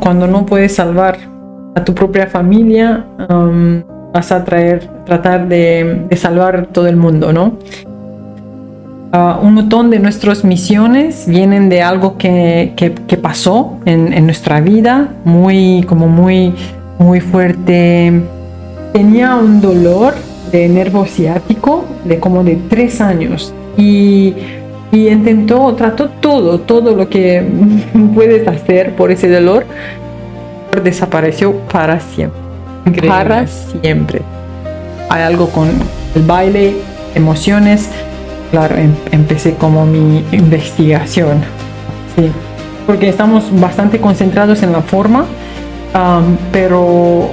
cuando no puedes salvar a tu propia familia, vas a tratar de salvar todo el mundo, ¿no? Un montón de nuestras misiones vienen de algo que pasó en nuestra vida, muy fuerte. Tenía un dolor de nervio ciático de como de 3 años y trató todo lo que puedes hacer por ese dolor. Desapareció para siempre. Increíble. Para siempre. Hay algo con el baile, emociones. Claro, empecé como mi investigación, sí, porque estamos bastante concentrados en la forma, pero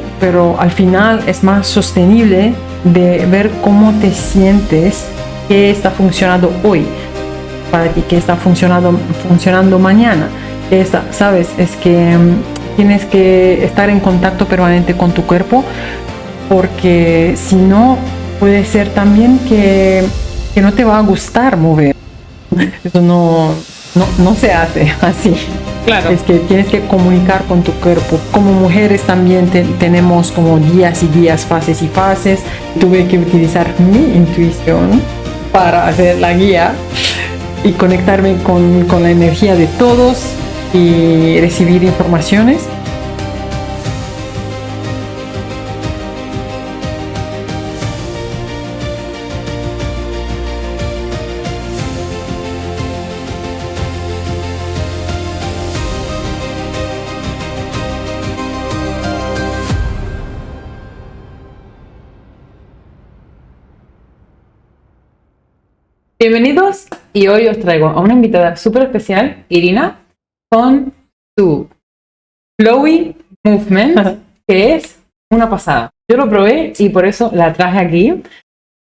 al final es más sostenible de ver cómo te sientes, qué está funcionando hoy para ti, qué está funcionando mañana. Sabes, es que tienes que estar en contacto permanente con tu cuerpo, porque si no, puede ser también que no te va a gustar mover. Eso no se hace así. Claro. Es que tienes que comunicar con tu cuerpo. Como mujeres también tenemos como días y días, fases y fases. Tuve que utilizar mi intuición para hacer la guía y conectarme con la energía de todos y recibir informaciones. Bienvenidos, y hoy os traigo a una invitada súper especial, Irina, con su Flowy Movement, que es una pasada. Yo lo probé y por eso la traje aquí,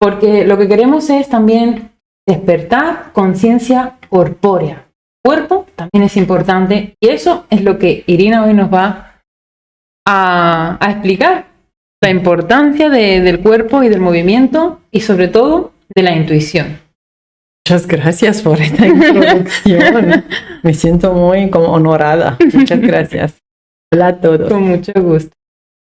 porque lo que queremos es también despertar conciencia corpórea. Cuerpo también es importante y eso es lo que Irina hoy nos va a explicar. La importancia del cuerpo y del movimiento y sobre todo de la intuición. Muchas gracias por esta introducción. Me siento muy como honorada. Muchas gracias. Hola a todos. Con mucho gusto.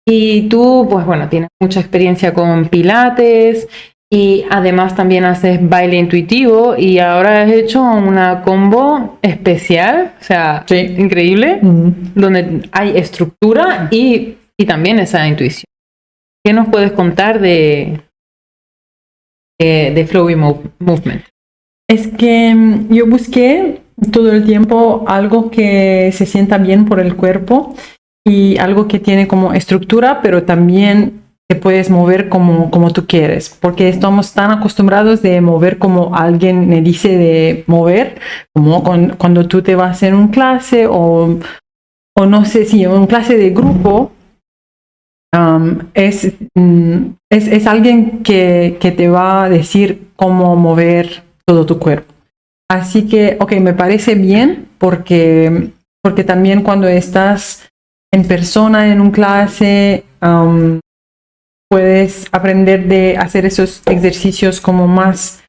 Y tú, pues bueno, tienes mucha experiencia con pilates y además también haces baile intuitivo y ahora has hecho una combo especial, o sea, sí, increíble, donde hay estructura y también esa intuición. ¿Qué nos puedes contar de Flowy Movement? Es que yo busqué todo el tiempo algo que se sienta bien por el cuerpo y algo que tiene como estructura, pero también te puedes mover como tú quieres, porque estamos tan acostumbrados de mover como alguien me dice de mover, como cuando tú te vas en un clase o no sé si en un clase de grupo. Es alguien que te va a decir cómo mover todo tu cuerpo. Así que, me parece bien porque también cuando estás en persona en un clase, puedes aprender de hacer esos ejercicios como más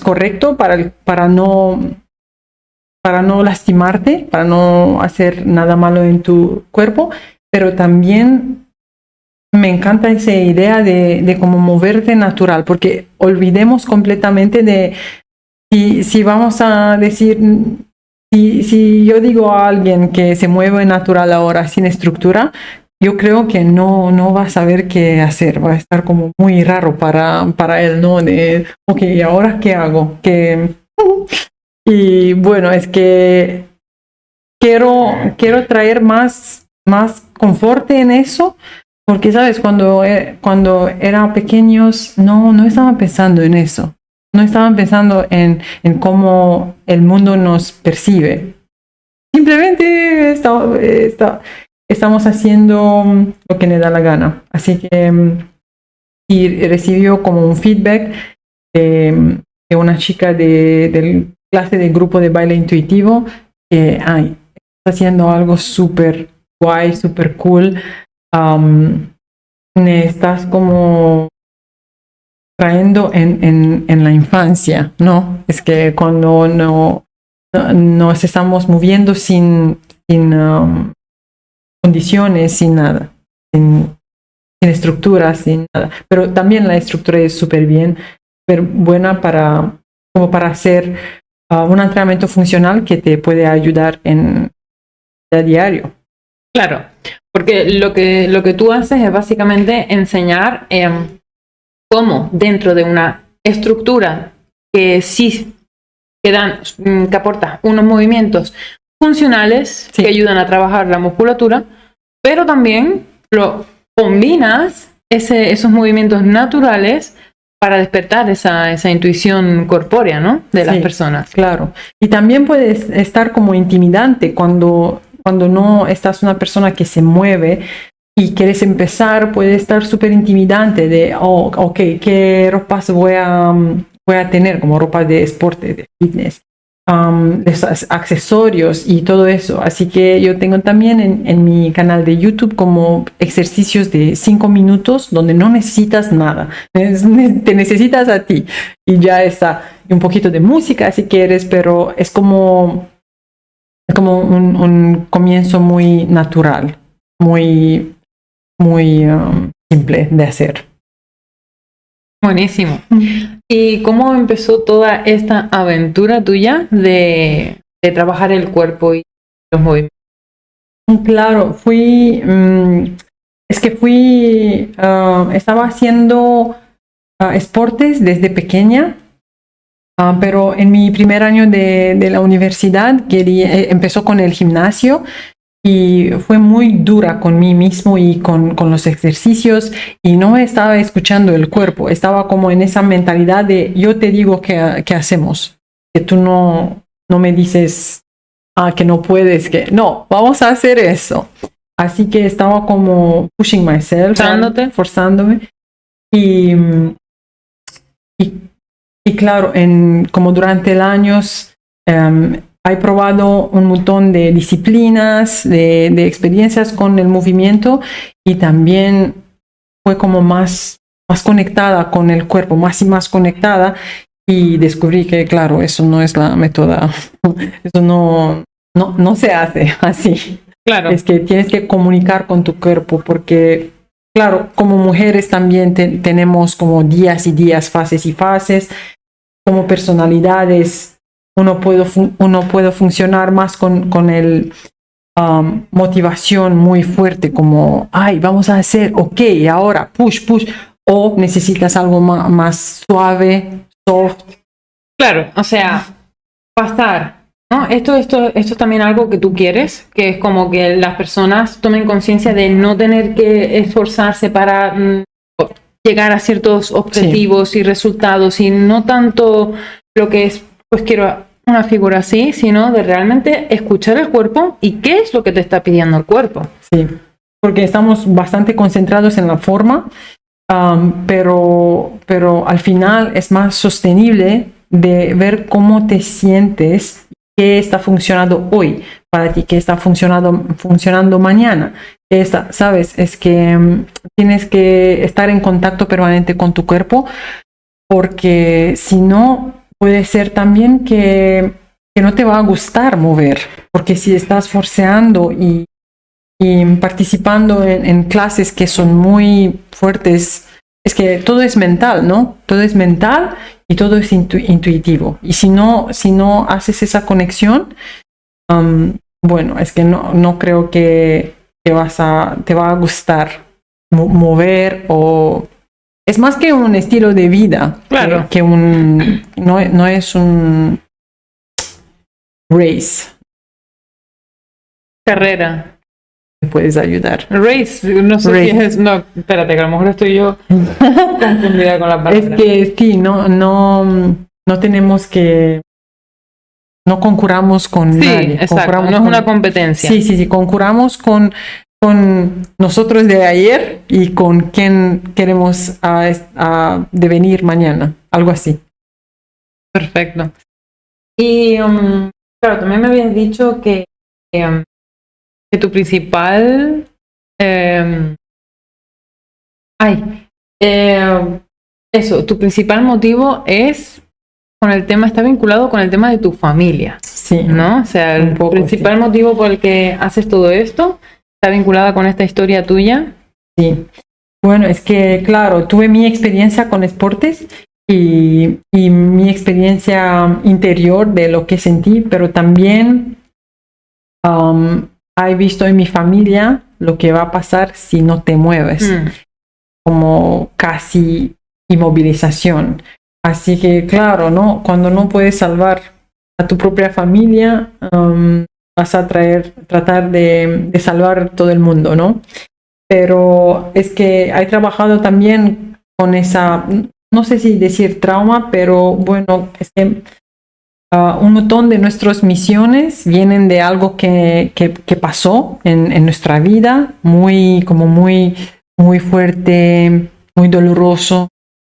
correcto para no lastimarte, para no hacer nada malo en tu cuerpo, pero también me encanta esa idea de cómo moverte natural, porque olvidemos completamente de si vamos a decir, si yo digo a alguien que se mueve natural ahora sin estructura, yo creo que no va a saber qué hacer, va a estar como muy raro para él, ¿no? De, ¿y ahora qué hago? Y bueno, es que quiero traer más confort en eso, porque, ¿sabes? Cuando eran pequeños, no estaban pensando en eso. No estaban pensando en cómo el mundo nos percibe. Simplemente estamos haciendo lo que nos da la gana. Así que y recibió como un feedback de una chica del clase de grupo de baile intuitivo que está haciendo algo súper guay, súper cool. Me estás como trayendo en la infancia, ¿no? Es que cuando nos estamos moviendo sin condiciones, sin nada, sin estructura, sin nada. Pero también la estructura es súper bien, súper buena como para hacer un entrenamiento funcional que te puede ayudar en a diario. Claro, porque lo que tú haces es básicamente enseñar cómo dentro de una estructura que sí que aporta unos movimientos funcionales que ayudan a trabajar la musculatura, pero también lo combinas esos movimientos naturales para despertar esa intuición corpórea, ¿no? De las personas. Claro. Y también puede estar como intimidante cuando no estás una persona que se mueve y quieres empezar, puede estar súper intimidante de, ok, ¿qué ropas voy a tener? Como ropa de deporte, de fitness, accesorios y todo eso. Así que yo tengo también en mi canal de YouTube como ejercicios de 5 minutos donde no necesitas nada. Te necesitas a ti y ya está. Y un poquito de música si quieres, pero es como un comienzo muy natural, muy simple de hacer. Buenísimo. ¿Y cómo empezó toda esta aventura tuya de trabajar el cuerpo y los movimientos? Claro, estaba haciendo esportes desde pequeña. Pero en mi primer año de la universidad empezó con el gimnasio y fue muy dura con mí mismo y con los ejercicios y no estaba escuchando el cuerpo, estaba como en esa mentalidad de yo te digo qué hacemos, que tú no me dices que no puedes, que no, vamos a hacer eso. Así que estaba como pushing myself, forzándome y claro, como durante el año he probado un montón de disciplinas, de experiencias con el movimiento y también fue como más conectada con el cuerpo, más y más conectada y descubrí que claro, eso no es la métoda, eso no se hace así. Claro. Es que tienes que comunicar con tu cuerpo porque claro, como mujeres también tenemos como días y días, fases y fases. Como personalidades, uno puede funcionar más con el motivación muy fuerte, como, ay, vamos a hacer, ok, ahora, push, o necesitas algo más suave, soft. Claro, o sea, pasar, ¿no? Esto es también algo que tú quieres, que es como que las personas tomen conciencia de no tener que esforzarse para llegar a ciertos objetivos y resultados y no tanto lo que es, pues quiero una figura así, sino de realmente escuchar el cuerpo y qué es lo que te está pidiendo el cuerpo. Sí, porque estamos bastante concentrados en la forma, pero al final es más sostenible de ver cómo te sientes, qué está funcionando hoy para ti, qué está funcionando mañana. ¿Sabes? Es que tienes que estar en contacto permanente con tu cuerpo porque si no, puede ser también que no te va a gustar mover, porque si estás forceando y participando en clases que son muy fuertes, es que todo es mental, ¿no? Todo es mental y todo es intuitivo. Y si no haces esa conexión, bueno, es que no creo que te va a gustar mover o es más que un estilo de vida, claro, que no es un race. Carrera. Me puedes ayudar. Race, no sé si es, no, espérate que a lo mejor estoy yo confundida con la palabra. Es que sí, no tenemos que no concurramos con nadie. Exacto, no es una competencia. Sí, concurramos con nosotros de ayer y con quien queremos devenir mañana, algo así. Perfecto. Y claro, también me habías dicho que tu principal tu principal motivo es está vinculado con el tema de tu familia. Sí. ¿No? O sea, el principal motivo por el que haces todo esto está vinculada con esta historia tuya. Sí. Bueno, es que, claro, tuve mi experiencia con deportes y mi experiencia interior de lo que sentí, pero también he visto en mi familia lo que va a pasar si no te mueves, como casi inmovilización. Así que, claro, ¿no? Cuando no puedes salvar a tu propia familia, vas a tratar de salvar todo el mundo, ¿no? Pero es que he trabajado también con esa, no sé si decir trauma, pero bueno, es que un montón de nuestras misiones vienen de algo que pasó en nuestra vida, muy fuerte, muy doloroso.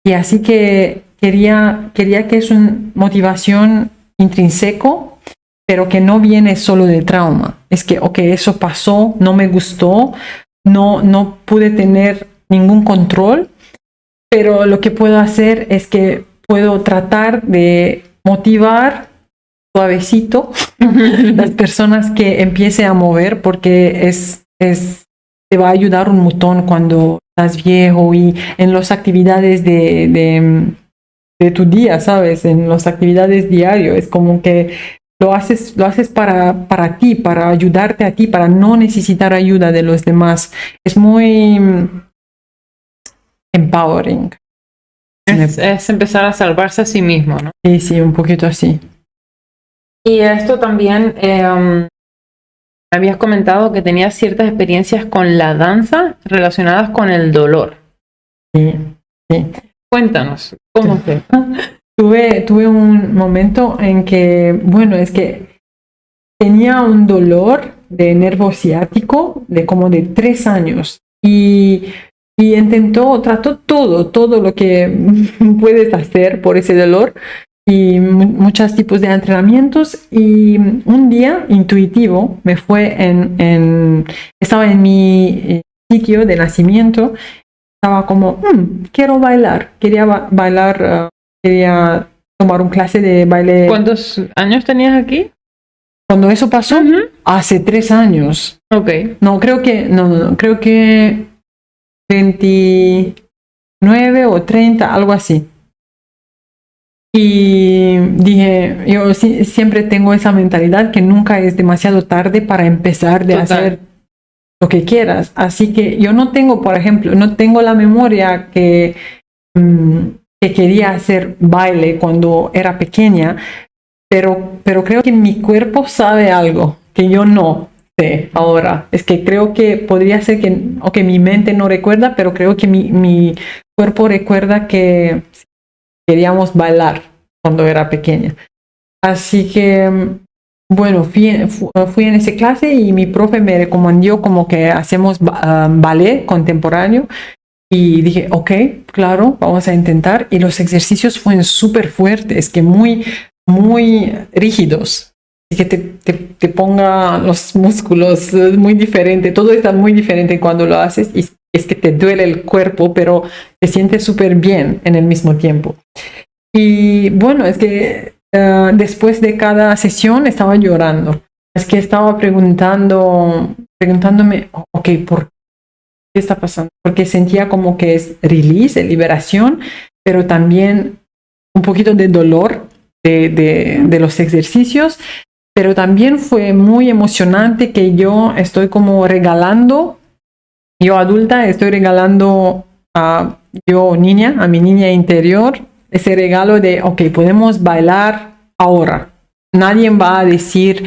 Y así que quería que es una motivación intrínseco, pero que no viene solo de trauma. Es que, ok, eso pasó, no me gustó, no pude tener ningún control, pero lo que puedo hacer es que puedo tratar de motivar suavecito las personas que empiecen a mover, porque te va a ayudar un montón cuando estás viejo y en las actividades de tu día, ¿sabes? En las actividades diarias. Es como que lo haces para ti, para ayudarte a ti, para no necesitar ayuda de los demás. Es muy empowering. Es empezar a salvarse a sí mismo, ¿no? Sí, un poquito así. Y esto también, habías comentado que tenías ciertas experiencias con la danza relacionadas con el dolor. Sí. Cuéntanos, ¿cómo fue? Tuve un momento en que, bueno, es que tenía un dolor de nervio ciático de como de 3 años y trató todo lo que puedes hacer por ese dolor y muchos tipos de entrenamientos, y un día intuitivo me fue estaba en mi sitio de nacimiento, estaba como, quiero bailar, quería bailar, quería tomar un clase de baile. ¿Cuántos años tenías aquí? Cuando eso pasó, hace 3 años. Ok. No, creo que 29 o 30, algo así. Y dije, yo siempre tengo esa mentalidad que nunca es demasiado tarde para empezar de hacer lo que quieras. Así que yo no tengo, por ejemplo, no tengo la memoria que quería hacer baile cuando era pequeña, pero creo que mi cuerpo sabe algo que yo no sé ahora. Es que creo que podría ser que mi mente no recuerda, pero creo que mi cuerpo recuerda que queríamos bailar cuando era pequeña. Así que, bueno, fui en esa clase y mi profe me recomendó como que hacemos ballet contemporáneo. Y dije, ok, claro, vamos a intentar. Y los ejercicios fueron súper fuertes, que muy rígidos. Y que te ponga los músculos muy diferente. Todo está muy diferente cuando lo haces. Y es que te duele el cuerpo, pero te sientes súper bien en el mismo tiempo. Y bueno, es que después de cada sesión estaba llorando. Es que estaba preguntándome, ok, ¿por qué está pasando? Porque sentía como que es release, liberación, pero también un poquito de dolor de los ejercicios, pero también fue muy emocionante que yo estoy como regalando, yo adulta estoy regalando a mi niña interior, ese regalo de, ok, podemos bailar ahora. Nadie va a decir,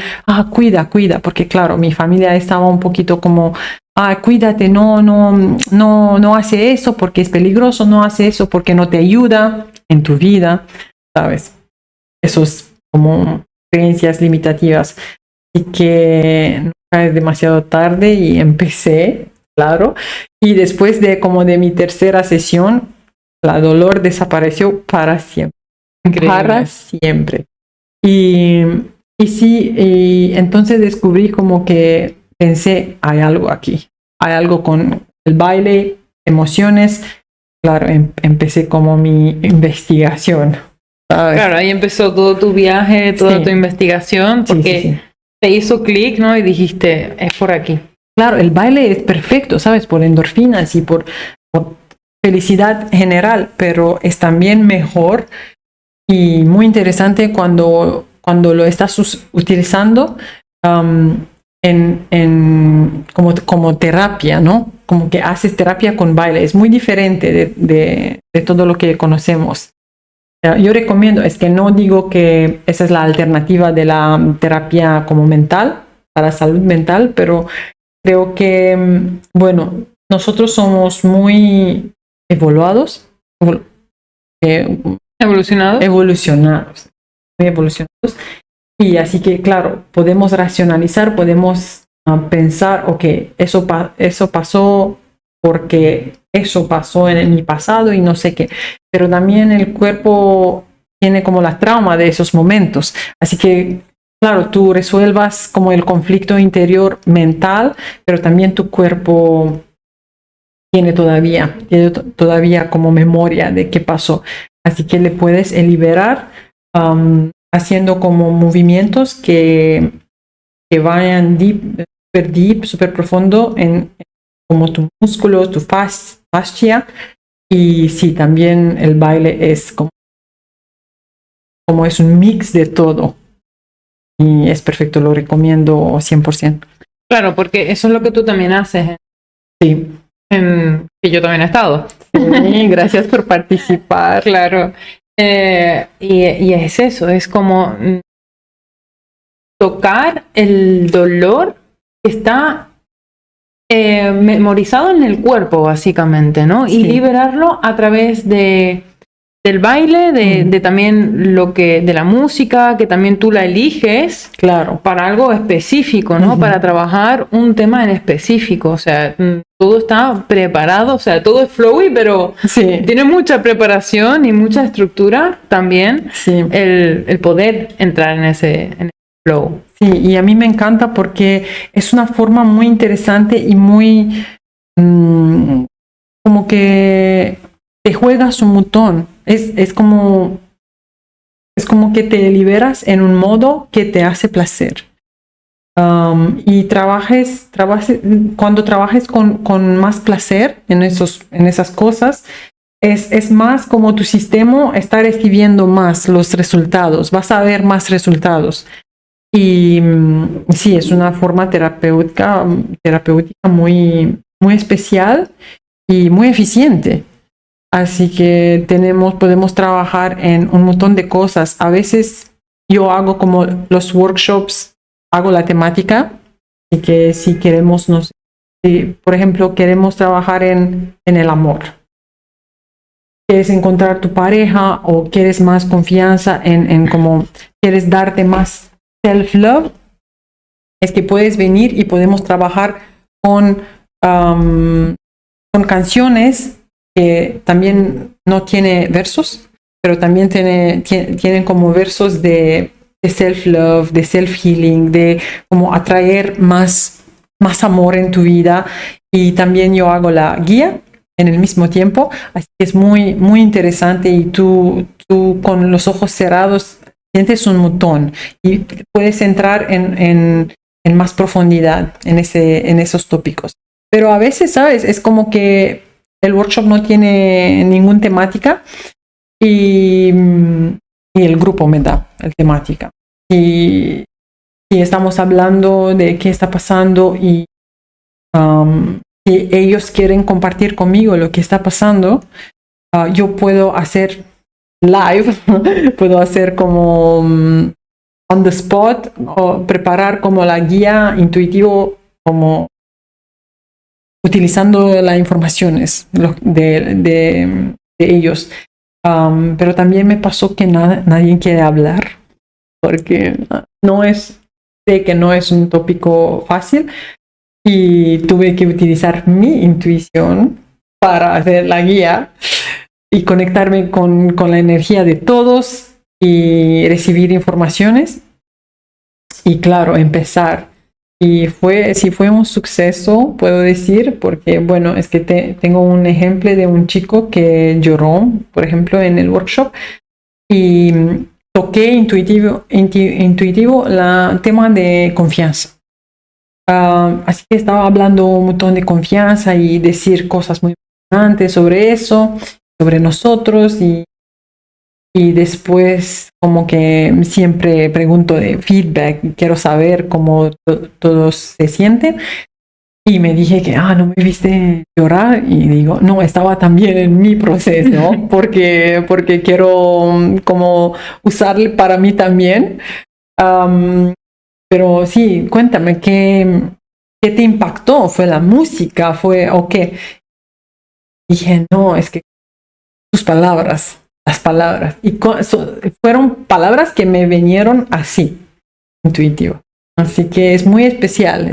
cuida, porque claro, mi familia estaba un poquito como, cuídate, no hace eso porque es peligroso, no hace eso porque no te ayuda en tu vida, ¿sabes? Esos como creencias limitativas. Y que nunca es demasiado tarde y empecé, claro. Y después de mi tercera sesión, la dolor desapareció para siempre. Increíble. Para siempre. Y entonces descubrí como que pensé, hay algo aquí, hay algo con el baile, emociones. Claro, empecé como mi investigación, ¿sabes? Claro, ahí empezó todo tu viaje, toda tu investigación, porque te hizo clic, ¿no? Y dijiste, es por aquí. claro, el baile es perfecto, ¿sabes? Por endorfinas y por felicidad general, pero es también mejor y muy interesante cuando lo estás utilizando como terapia, ¿no? Como que haces terapia con baile. Es muy diferente de todo lo que conocemos. Yo recomiendo, es que no digo que esa es la alternativa de la terapia como mental, para salud mental, pero creo que, bueno, nosotros somos muy evolucionados, Evolucionado. muy evolucionados. Y así que, claro, podemos racionalizar, podemos pensar, ok, eso pasó porque eso pasó en mi pasado y no sé qué. Pero también el cuerpo tiene como la trauma de esos momentos. Así que, claro, tú resuelvas como el conflicto interior mental, pero también tu cuerpo tiene todavía como memoria de qué pasó. Así que le puedes liberar haciendo como movimientos que vayan súper profundo en como tu músculo, tu fascia. Y sí, también el baile es como es un mix de todo. Y es perfecto, lo recomiendo 100%. Claro, porque eso es lo que tú también haces. Sí. Que yo también he estado. Sí, gracias por participar. Claro. Y es eso, es como tocar el dolor que está memorizado en el cuerpo, básicamente, ¿no? Sí. Y liberarlo a través del baile, de también de la música, que también tú la eliges, claro, para algo específico, ¿no? Para trabajar un tema en específico, o sea, todo está preparado, o sea, todo es flowy, pero sí, tiene mucha preparación y mucha estructura también, sí, el poder entrar en ese flow. Sí, y a mí me encanta porque es una forma muy interesante y muy como que te juegas un montón. Es como que te liberas en un modo que te hace placer. Y cuando trabajes con más placer en esas cosas, es más como tu sistema está recibiendo más los resultados, vas a ver más resultados. Y sí, es una forma terapéutica muy, muy especial y muy eficiente. Así que podemos trabajar en un montón de cosas. A veces yo hago como los workshops, hago la temática, y que si queremos, por ejemplo, queremos trabajar en el amor. Quieres encontrar tu pareja o quieres más confianza en cómo quieres darte más self-love, es que puedes venir y podemos trabajar con canciones que también no tiene versos, pero también tienen como versos de self-love, de self-healing, de como atraer más amor en tu vida. Y también yo hago la guía en el mismo tiempo, así que es muy, muy interesante y tú con los ojos cerrados sientes un montón y puedes entrar en más profundidad en esos tópicos. Pero a veces, ¿sabes? Es como que el workshop no tiene ninguna temática y el grupo me da la temática. Y estamos hablando de qué está pasando y si ellos quieren compartir conmigo lo que está pasando, yo puedo hacer live, puedo hacer como on the spot o preparar como la guía intuitivo, como utilizando las informaciones de ellos. Pero también me pasó que nadie quiere hablar porque sé que no es un tópico fácil y tuve que utilizar mi intuición para hacer la guía y conectarme con la energía de todos y recibir informaciones y claro, empezar. Y fue un suceso, puedo decir, porque bueno, es que tengo un ejemplo de un chico que lloró, por ejemplo, en el workshop y toqué intuitivo el tema de confianza. Así que estaba hablando un montón de confianza y decir cosas muy importantes sobre eso, sobre nosotros y después como que siempre pregunto de feedback, quiero saber cómo todos se sienten. Y me dije que, no me viste llorar y digo, no, estaba también en mi proceso porque quiero como usarle para mí también. Pero sí, cuéntame, ¿qué te impactó? ¿Fue la música? ¿Fue o qué? Dije, no, es que tus palabras, las palabras. Y fueron palabras que me vinieron así, intuitivo. Así que es muy especial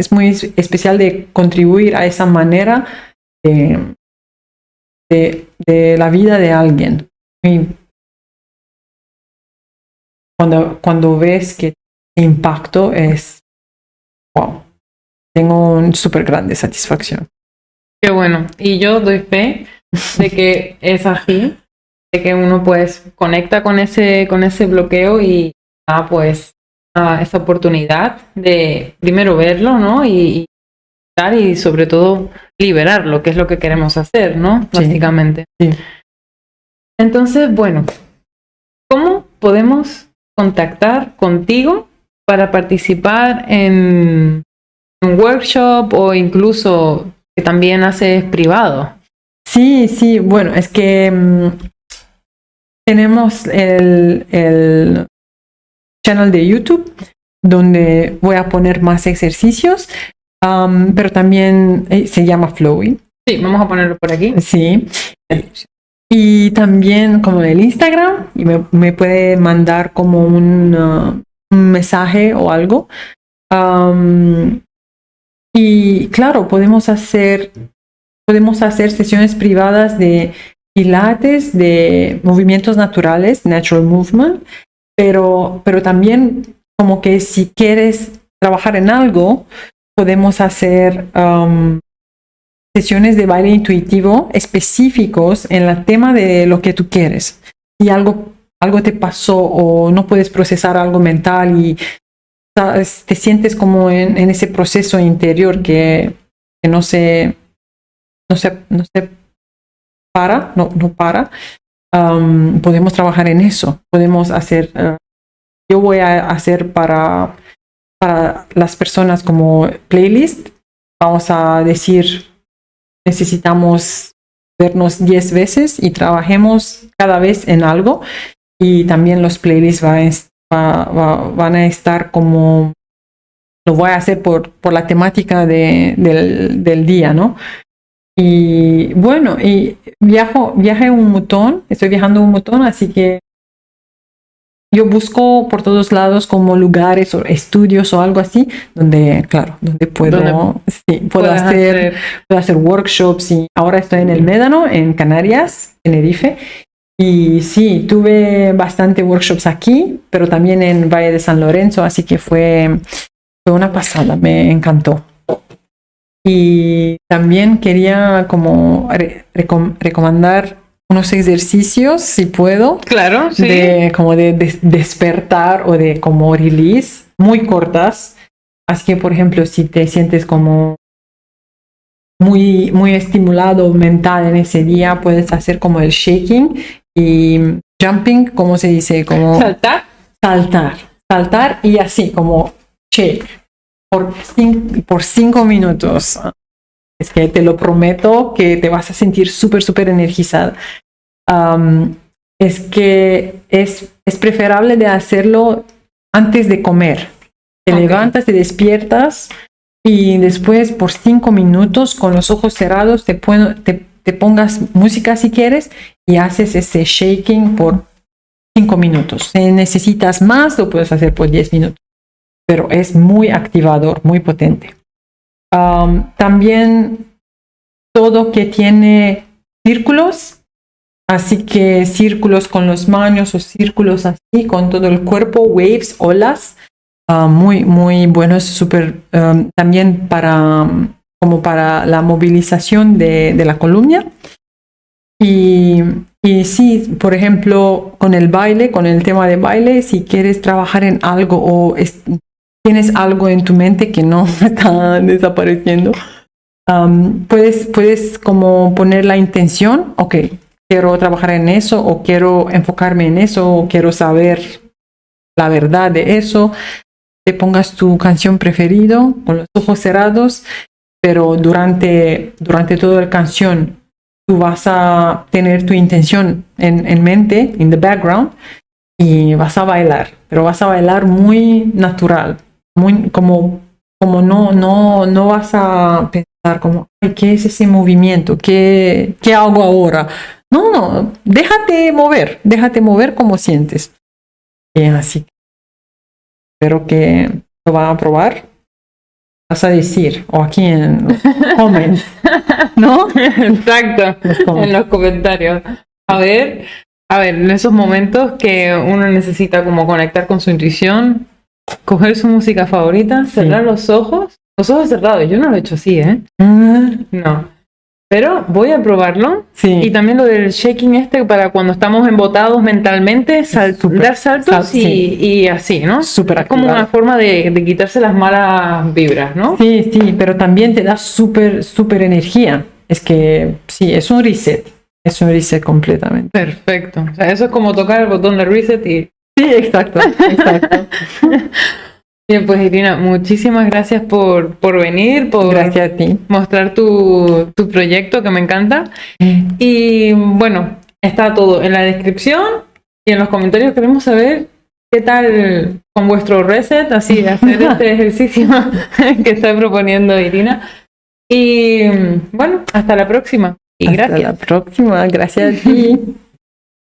de contribuir a esa manera de la vida de alguien. Y cuando ves que impacto es, wow, tengo una súper grande satisfacción. Qué bueno. Y yo doy fe de que es así, de que uno pues conecta con ese bloqueo y pues esa oportunidad de primero verlo, ¿no? Y sobre todo liberarlo, que es lo que queremos hacer, ¿no? Sí. Básicamente. Sí. Entonces, bueno, ¿cómo podemos contactar contigo para participar en un workshop o incluso que también haces privado? Sí, bueno, es que tenemos el channel de YouTube donde voy a poner más ejercicios, pero también se llama Flowy. Sí, vamos a ponerlo por aquí. Sí. Y también como el Instagram, y me puede mandar como un mensaje o algo. Y claro, podemos hacer sesiones privadas de pilates, de movimientos naturales, natural movement, pero también como que si quieres trabajar en algo, podemos hacer sesiones de baile intuitivo específicos en el tema de lo que tú quieres. Si algo te pasó o no puedes procesar algo mental y te sientes como en ese proceso interior que no se para, no para, podemos trabajar en eso. Podemos hacer, yo voy a hacer para las personas como playlist. Vamos a decir, necesitamos vernos 10 veces y trabajemos cada vez en algo. Y también los playlists van a estar como, lo voy a hacer por la temática del día, ¿no? Y bueno, y viaje un montón, estoy viajando un montón, así que yo busco por todos lados como lugares o estudios o algo así, donde puedo hacer workshops. Y ahora estoy en el Médano, en Canarias, Tenerife. Y sí, tuve bastante workshops aquí, pero también en Valle de San Lorenzo, así que fue una pasada, me encantó. Y también quería como recomendar unos ejercicios, si puedo. Claro, sí. De despertar o de como release, muy cortas. Así que, por ejemplo, si te sientes como muy, muy estimulado mental en ese día, puedes hacer como el shaking y jumping, ¿cómo se dice? Como saltar y así como shake por 5 minutos. Es que te lo prometo que te vas a sentir súper, súper energizada. Es que es preferable de hacerlo antes de comer. Te levantas, te despiertas y después por 5 minutos con los ojos cerrados te pongas música si quieres y haces ese shaking por 5 minutos. Si necesitas más, lo puedes hacer por 10 minutos. Pero es muy activador, muy potente. También todo que tiene círculos, así que círculos con las manos o círculos así con todo el cuerpo, waves, olas, muy, muy buenos, súper también como para la movilización de la columna. Y sí, por ejemplo, con el baile, con el tema de baile, si quieres trabajar en algo o tienes algo en tu mente que no está desapareciendo, puedes como poner la intención, ok, quiero trabajar en eso, o quiero enfocarme en eso, o quiero saber la verdad de eso. Te pongas tu canción preferido con los ojos cerrados, pero durante toda la canción tú vas a tener tu intención en mente, in the background, y vas a bailar, pero vas a bailar muy natural, muy como no vas a pensar como, ay, ¿qué es ese movimiento? ¿Qué hago ahora? No, déjate mover como sientes. Y así. Espero que lo van a probar. Vas a decir, o aquí en los comments, ¿no? Exacto, en los comentarios. A ver, en esos momentos que uno necesita como conectar con su intuición, coger su música favorita, cerrar los ojos cerrados. Yo no lo he hecho así, ¿eh? No. Pero voy a probarlo. Sí. Y también lo del shaking para cuando estamos embotados mentalmente, dar saltos y así, ¿no? Súper como una forma de quitarse las malas vibras, ¿no? Sí, pero también te da súper energía. Es que sí, es un reset. Es un reset completamente. Perfecto. O sea, eso es como tocar el botón de reset y... Sí, exacto. Bien, pues Irina, muchísimas gracias por venir, por gracias a ti. Mostrar tu proyecto, que me encanta. Y bueno, está todo en la descripción y en los comentarios. Queremos saber qué tal con vuestro reset, así hacer este ejercicio que está proponiendo Irina. Y bueno, hasta la próxima. Y gracias. Hasta la próxima, gracias a ti.